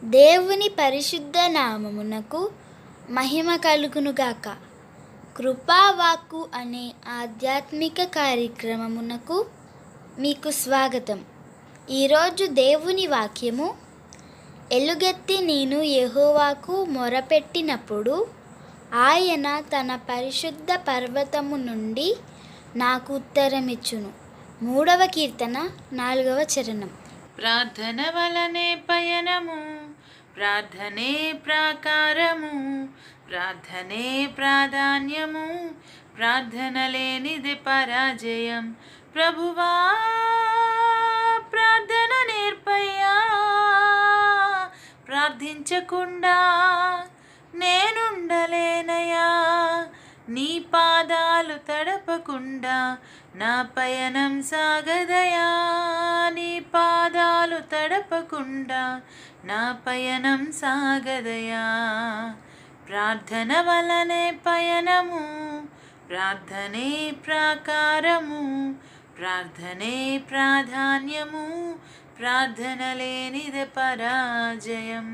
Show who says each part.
Speaker 1: దేవుని పరిశుద్ధ నామమునకు మహిమ కలుగునుగాక. కృపావాక్కు అనే ఆధ్యాత్మిక కార్యక్రమమునకు మీకు స్వాగతం. ఈరోజు దేవుని వాక్యము, ఎలుగెత్తి నేను యెహోవాకు మొరపెట్టినప్పుడు ఆయన తన పరిశుద్ధ పర్వతము నుండి నాకు ఉత్తరమిచ్చును. 3వ కీర్తన 4వ చరణం.
Speaker 2: ప్రార్థన వలనే పయనము, ప్రార్థనే ప్రాకారము, ప్రార్థనే ప్రాధాన్యము, ప్రార్థన లేనిది పరాజయం. ప్రభువా ప్రార్థన నేర్పయ్యా, ప్రార్థించకుండా నేనుండలేనయా. నీ పాదాలు తడపకుండా నా పయనం సాగదయా. నీ పాదాలు తడపకుండా నా పయనం సాగదయా. ప్రార్థన వలనే పయనము, ప్రార్థనే ప్రాకారము, ప్రార్థనే ప్రాధాన్యము, ప్రార్థన లేనిది పరాజయం.